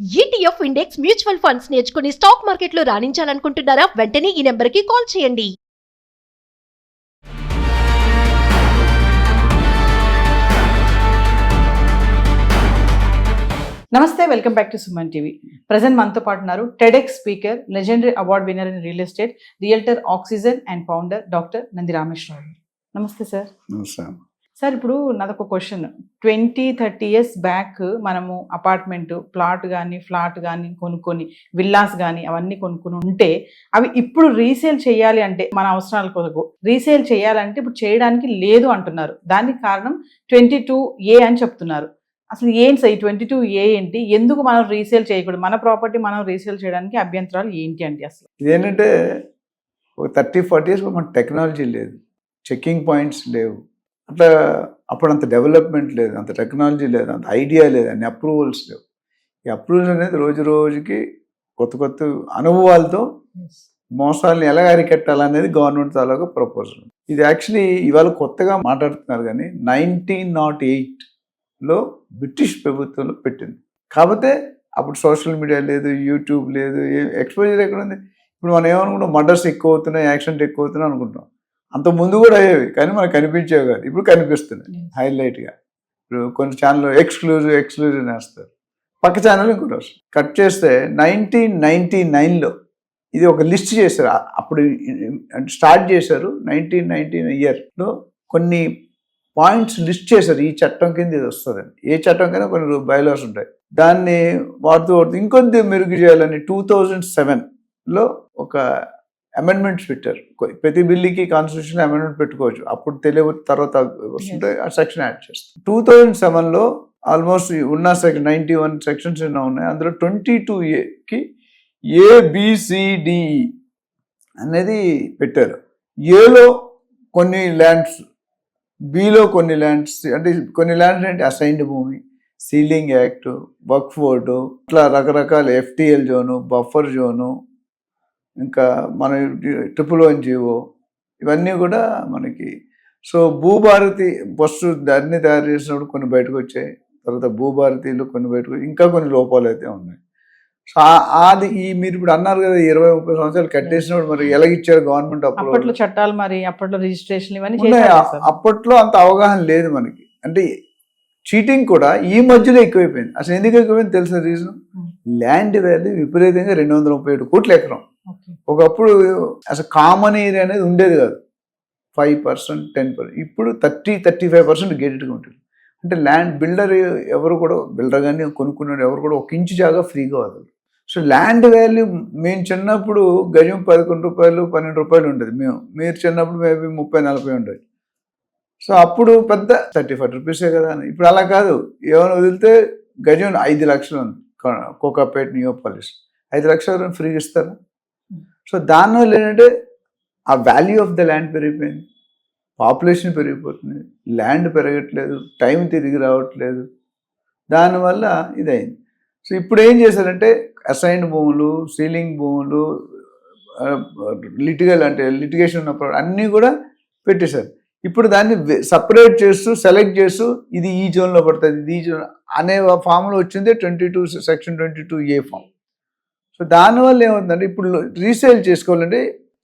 ETF index mutual funds నేర్చుకుని stock మార్కెట్లో రాణించాలనుకుంటున్నారా? వెంటనే ఈ నెంబర్కి కాల్ చేయండి. నమస్తే, welcome back to Suman TV. Present మనతో పాటు ఉన్నారు TEDx speaker, legendary award winner in real estate, realtor oxygen and founder doctor Nandi Rameshwar Rao. నమస్తే సార్. నమస్తే. సార్, ఇప్పుడు నాదొక క్వశ్చన్. 20-30 years బ్యాక్ మనము అపార్ట్మెంట్, ఫ్లాట్ కానీ కొనుక్కొని, విల్లాస్ కానీ అవన్నీ కొనుక్కొని ఉంటే అవి ఇప్పుడు రీసేల్ చేయాలి అంటే, మన అవసరాల కొరకు రీసేల్ చేయాలంటే ఇప్పుడు చేయడానికి లేదు అంటున్నారు. దానికి కారణం 22A అని చెప్తున్నారు. అసలు ఏంటి సార్ ఈ 22A ఏంటి? ఎందుకు మనం రీసేల్ చేయకూడదు? మన ప్రాపర్టీ మనం రీసేల్ చేయడానికి అభ్యంతరాలు ఏంటి అంటే అసలు ఇదేంటంటే ఒక 30-40 years మన టెక్నాలజీ లేదు, చెక్కింగ్ పాయింట్స్ లేవు, అట్లా అప్పుడు అంత డెవలప్మెంట్ లేదు, అంత టెక్నాలజీ లేదు, అంత ఐడియా లేదు, అన్ని అప్రూవల్స్ లేవు. ఈ అప్రూవల్స్ అనేది రోజు రోజుకి కొత్త అనుభవాలతో మోసాలను ఎలా అరికట్టాలనేది గవర్నమెంట్ తాలూకా ప్రపోజల్. ఇది యాక్చువల్లీ ఇవాళ కొత్తగా మాట్లాడుతున్నారు, కానీ 1908లో బ్రిటిష్ ప్రభుత్వంలో పెట్టింది. కాకపోతే అప్పుడు సోషల్ మీడియా లేదు, యూట్యూబ్ లేదు, ఎక్స్పోజర్ ఎక్కడ ఉంది? ఇప్పుడు మనం ఏమనుకుంటాం, మర్డర్స్ ఎక్కువ అవుతున్నాయి, యాక్సిడెంట్ ఎక్కువ అవుతున్నాయి అనుకుంటాం. అంత ముందు కూడా అయ్యేవి, కానీ మనకు కనిపించేవి కాదు. ఇప్పుడు కనిపిస్తున్నాయి హైలైట్గా. ఇప్పుడు కొన్ని ఛానల్ ఎక్స్క్లూజివ్ వేస్తారు, పక్క ఛానల్ ఇంకోటి వస్తుంది. కట్ చేస్తే 1999లో ఇది ఒక లిస్ట్ చేశారు. అప్పుడు స్టార్ట్ చేశారు 1919 ఇయర్లో కొన్ని పాయింట్స్ లిస్ట్ చేశారు. ఈ చట్టం కింద ఇది వస్తుందని. ఏ చట్టం కన్నా కొన్ని బైలాస్ ఉంటాయి, దాన్ని వాడుతూ ఇంకొంత మెరుగు చేయాలని 2007లో ఒక అమెండ్మెంట్స్ పెట్టారు. ప్రతి బిల్లుకి కాన్స్టిట్యూషన్ అమెండ్మెంట్ పెట్టుకోవచ్చు. అప్పుడు తెలియదు, తర్వాత వస్తుంటే ఆ సెక్షన్ యాడ్ చేస్తారు. 2007లో ఆల్మోస్ట్ ఉన్న సెక్షన్ 91 సెక్షన్స్ ఎన్నో ఉన్నాయి. అందులో 22Aకి ABCDE అనేది పెట్టారు. ఏలో కొన్ని ల్యాండ్స్, బిలో కొన్ని ల్యాండ్స్, అంటే కొన్ని ల్యాండ్స్ అంటే అసైన్డ్ భూమి, సీలింగ్ యాక్ట్, వక్ఫ్ బోర్డు, ఇట్లా రకరకాల FTL జోను, బఫర్ జోను, ఇంకా మన 111 జీవో, ఇవన్నీ కూడా మనకి. సో భూభారతి బస్సు దాన్ని తయారు చేసినప్పుడు కొన్ని బయటకు వచ్చాయి, తర్వాత భూభారతిలో కొన్ని బయటకు, ఇంకా కొన్ని లోపాలు అయితే ఉన్నాయి. సో అది మీరు ఇప్పుడు అన్నారు కదా, 20-30 సంవత్సరాలు కట్టేసినప్పుడు మరి ఎలాగిచ్చారు గవర్నమెంట్? అప్పట్లో చట్టాలు, మరి అప్పట్లో రిజిస్ట్రేషన్ ఇవన్నీ అప్పట్లో అంత అవగాహన లేదు మనకి. అంటే చీటింగ్ కూడా ఈ మధ్యలో ఎక్కువైపోయింది. అసలు ఎందుకు ఎక్కువైంది తెలిసిన రీజన్, ల్యాండ్ వాల్యూ విపరీతంగా 237 కోట్ల ఎకరం. ఒకప్పుడు అసలు కామన్ ఏరియా అనేది ఉండేది కాదు, 5%, 10%. ఇప్పుడు 30-35% గేటెడ్గా ఉంటుంది. అంటే ల్యాండ్ బిల్డర్ ఎవరు కూడా, బిల్డర్ కానీ కొనుక్కున్నాడు ఎవరు కూడా 1 ఇంచు జాగా ఫ్రీగా వదలరు. సో ల్యాండ్ వాల్యూ మేము చిన్నప్పుడు గజం 11 రూపాయలు 12 రూపాయలు ఉండేది. మీరు చిన్నప్పుడు మేబీ 30-40 ఉండేది. సో అప్పుడు పెద్ద 35 రూపీసే కదా అని. ఇప్పుడు అలా కాదు, ఏమైనా వదిలితే గజం 5 లక్షలు ఉంది. కోకాపేట, నియోపాలిస్ 5 లక్షలు ఫ్రీగా ఇస్తారు. సో దానివల్ల ఏంటంటే ఆ వాల్యూ ఆఫ్ ద ల్యాండ్ పెరిగిపోయింది, పాపులేషన్ పెరిగిపోతుంది, ల్యాండ్ పెరగట్లేదు, టైం తిరిగి రావట్లేదు, దానివల్ల ఇదైంది. సో ఇప్పుడు ఏం చేశారంటే అసైన్డ్ భూములు, సీలింగ్ భూములు, లిటిగేషన్ ఉన్నప్పుడు అన్నీ కూడా పెట్టేశారు. ఇప్పుడు దాన్ని సపరేట్ చేస్తూ సెలెక్ట్ చేస్తూ ఇది ఈ జోన్లో పడుతుంది, ఇది ఈ జోన్ అనే ఫామ్లో వచ్చింది సెక్షన్ 22A ఫామ్. సో దానివల్ల ఏమవుతుందంటే ఇప్పుడు రీసేల్ చేసుకోవాలంటే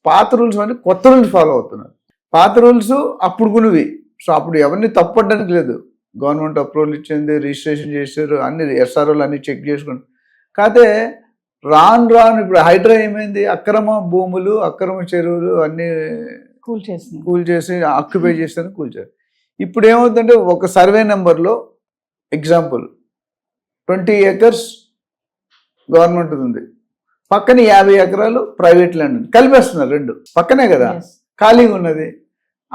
పాత రూల్స్ అంటే కొత్త రూల్స్ ఫాలో అవుతున్నారు. పాత రూల్స్ అప్పుడు కొనివి. సో అప్పుడు ఎవరిని తప్పడానికి లేదు, గవర్నమెంట్ అప్రూవల్ ఇచ్చింది, రిజిస్ట్రేషన్ చేశారు, అన్ని SROలు అన్ని చెక్ చేసుకుని. కాకపోతే రాను ఇప్పుడు హైడ్రా ఏమైంది, అక్రమ భూములు, అక్రమ చెరువులు అన్నీ కూల్చేసి ఆక్యుపై చేస్తారని కూల్చారు. ఇప్పుడు ఏమవుతుందంటే ఒక సర్వే నెంబర్లో ఎగ్జాంపుల్ 20 acres గవర్నమెంట్ ఉంది, పక్కన 50 ఎకరాలు ప్రైవేట్ ల్యాండ్ ఉంది, కలిపేస్తున్నారు. రెండు పక్కనే కదా ఖాళీగా ఉన్నది.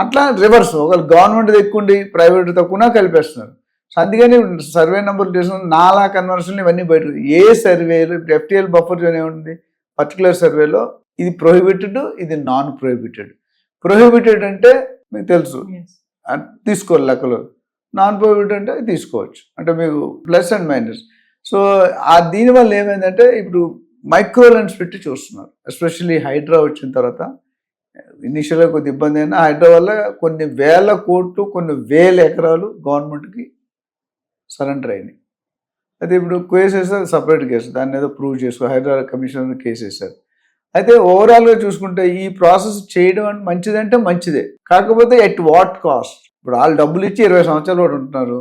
అట్లా రివర్స్, ఒకవేళ గవర్నమెంట్ ఎక్కువండి ప్రైవేట్ తక్కువ కలిపేస్తున్నారు. సో అందుకని సర్వే నెంబర్లు చేసుకుని నాలా కన్వర్షన్ ఇవన్నీ బయట. ఏ సర్వేలు ఇప్పుడు FTL బఫర్ జోన్ ఏముంటుంది, పర్టికులర్ సర్వేలో ఇది ప్రొహిబిటెడ్, ఇది నాన్ ప్రొహిబిటెడ్. ప్రొహిబిటెడ్ అంటే మీకు తెలుసు, తీసుకోవాలి లెక్కలో. నాన్ ప్రొహిబిటెడ్ అంటే తీసుకోవచ్చు, అంటే మీకు ప్లస్ అండ్ మైనస్. సో దీనివల్ల ఏమైందంటే ఇప్పుడు మైక్రో ల్యాండ్స్ పెట్టి చూస్తున్నారు. ఎస్పెషల్లీ హైడ్రా వచ్చిన తర్వాత ఇనిషియల్గా కొద్ది ఇబ్బంది అయినా, హైడ్రా వల్ల కొన్ని వేల కోట్లు, కొన్ని వేల ఎకరాలు గవర్నమెంట్కి సరెండర్ అయినాయి. అయితే ఇప్పుడు కేసు వేస్తారు, సపరేట్ కేసు, దాన్ని ఏదో ప్రూవ్ చేసుకో, హైదరాబాద్ కమిషనర్ కేసు వేస్తారు. అయితే ఓవరాల్గా చూసుకుంటే ఈ ప్రాసెస్ చేయడం అంటే మంచిదంటే మంచిదే, కాకపోతే ఎట్ వాట్ కాస్ట్. ఇప్పుడు వాళ్ళు డబ్బులు ఇచ్చి 20 సంవత్సరాలు కూడా ఉంటున్నారు.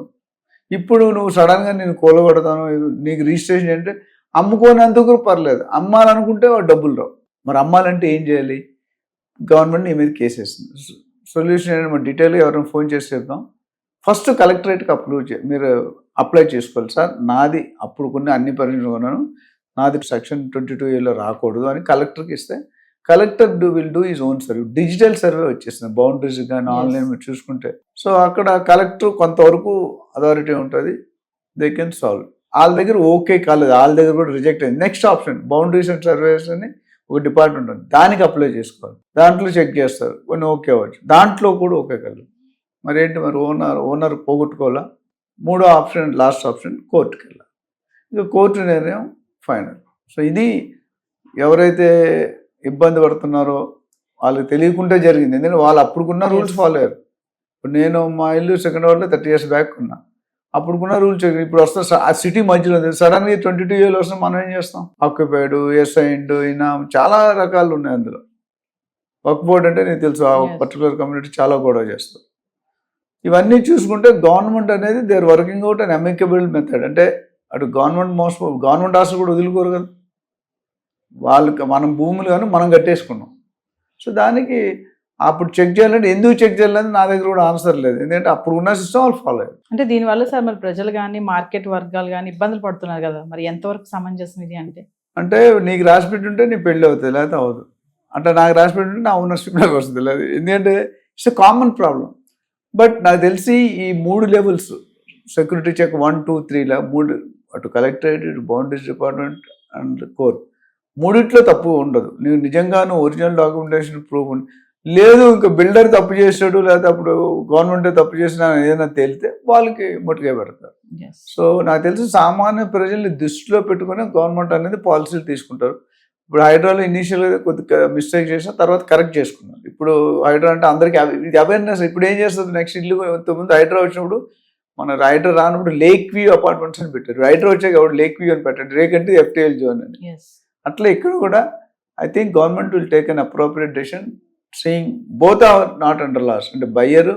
ఇప్పుడు నువ్వు సడన్గా నేను కూలగొడతాను, నీకు రిజిస్ట్రేషన్ అంటే అమ్ముకోనందుకు పర్లేదు, అమ్మాలనుకుంటే వాడు డబ్బులు రావు. మరి అమ్మాలంటే ఏం చేయాలి? గవర్నమెంట్ నీ మీద కేసు వేస్తుంది. సొల్యూషన్ ఏంటంటే మనం డీటెయిల్గా ఎవరైనా ఫోన్ చేసి చెప్తాం. ఫస్ట్ కలెక్టరేట్కి మీరు అప్లై చేసుకోవాలి. సార్ నాది అప్పుడు కొన్ని అన్ని పర్మిషన్ కొన్నాను, నాది సెక్షన్ 22A రాకూడదు అని కలెక్టర్కి ఇస్తే collector will do is own survey. Digital survey వచ్చేసింది బౌండరీస్ కానీ ఆన్లైన్ మీరు చూసుకుంటే. సో అక్కడ కలెక్టర్ కొంతవరకు అథారిటీ ఉంటుంది, దే కెన్ సాల్వ్. వాళ్ళ దగ్గర ఓకే కాలేదు, వాళ్ళ దగ్గర కూడా రిజెక్ట్ అయింది. Next option boundaries and surveys అని ఒక డిపార్ట్మెంట్ ఉంది, దానికి అప్లై చేసుకోవాలి. దాంట్లో చెక్ చేస్తారు, కొన్ని ఓకే అవ్వచ్చు, దాంట్లో కూడా ఓకే కలదు. మరి ఏంటి, మరి ఓనర్ పోగొట్టుకోవాలా? మూడో ఆప్షన్, లాస్ట్ ఆప్షన్, కోర్టుకి వెళ్ళాలి. ఇక కోర్టు నిర్ణయం ఫైనల్. సో ఇది ఎవరైతే ఇబ్బంది పడుతున్నారో వాళ్ళకి తెలియకుండా జరిగింది, ఎందుకంటే వాళ్ళు అప్పుడుకున్న రూల్స్ ఫాలో అయ్యారు. ఇప్పుడు నేను మా ఇల్లు సెకండ్ వార్డ్లో 30 years బ్యాక్ ఉన్నా, అప్పుడుకున్న రూల్స్. ఇప్పుడు వస్తా ఆ సిటీ మధ్యలో సడన్గా 22A వస్తే మనం ఏం చేస్తాం? ఆక్యుపైడ్, అసైన్డ్, అయినా చాలా రకాలు ఉన్నాయి అందులో. వర్క్ బోర్డ్ అంటే నీకు తెలుసు, ఆ పర్టికులర్ కమ్యూనిటీ చాలా గొడవ చేస్తారు. ఇవన్నీ చూసుకుంటే గవర్నమెంట్ అనేది there working out and amicable method. అంటే అటు గవర్నమెంట్ ఆస్తులు కూడా వదులుకోరు కదా, వాళ్ళకి మనం భూములు కానీ మనం కట్టేసుకున్నాం. సో దానికి అప్పుడు చెక్ చేయాలంటే ఎందుకు చెక్ చేయాలని నా దగ్గర కూడా ఆన్సర్ లేదు, ఎందుకంటే అప్పుడు ఉన్న సిస్టమ్ వాళ్ళు ఫాలో అయ్యారు. అంటే దీనివల్ల సార్ మరి ప్రజలు కానీ మార్కెట్ వర్గాలు కానీ ఇబ్బందులు పడుతున్నారు కదా, మరి ఎంతవరకు సమంజసం ఇది? అంటే నీకు రాసి పెట్టుంటే నీ పెళ్ళి అవుతుంది, లేకపోతే అవ్వదు. అంటే నాకు రాసి పెట్టుంటే నా ఓనర్షిప్లోకి వస్తుంది, లేదు, ఎందుకంటే it's a common problem. But నాకు తెలిసి ఈ 3 levels సెక్యూరిటీ చెక్ 1, 2, 3 3, అటు కలెక్టరేట్, ఇటు బౌండరీస్ డిపార్ట్మెంట్ అండ్ కోర్ట్, మూడిట్లో తప్పు ఉండదు. నువ్వు నిజంగాను ఒరిజినల్ డాక్యుమెంటేషన్ ప్రూఫ్ లేదు, ఇంకా బిల్డర్ తప్పు చేసాడు, లేకపోతే అప్పుడు గవర్నమెంటే తప్పు చేసినా ఏదైనా తేలితే వాళ్ళకి ముట్టుగా పెడతారు. సో నాకు తెలిసి సామాన్య ప్రజల్ని దృష్టిలో పెట్టుకుని గవర్నమెంట్ అనేది పాలసీలు తీసుకుంటారు. ఇప్పుడు హైడ్రాలో ఇనీషియల్గా కొద్దిగా మిస్టేక్ చేసిన తర్వాత కరెక్ట్ చేసుకున్నారు. ఇప్పుడు హైడ్రా అంటే అందరికీ ఇది అవేర్నెస్. ఇప్పుడు ఏం చేస్తుంది, నెక్స్ట్ ఇల్లు ముందు హైడ్రా వచ్చినప్పుడు మన హైడ్రా రానప్పుడు లేక్ వ్యూ అపార్ట్మెంట్స్ అని పెట్టారు. హైడ్రా వచ్చాక ఎవరు లేక్ వ్యూ అని పెట్టారు, లేక్ అంటే FTL జోన్ అని. అట్లా ఇక్కడ కూడా I think government will take an appropriate decision, seeing both are not under laws. అంటే బయ్యర్,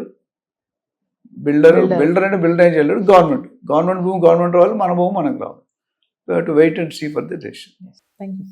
బిల్డర్ అంటే బిల్డర్ ఏం చేయలేడు, గవర్నమెంట్ భూమి గవర్నమెంట్ రావాలి, మన భూమి మనకు రావాలి. We have to wait and see for the decision. Thank you.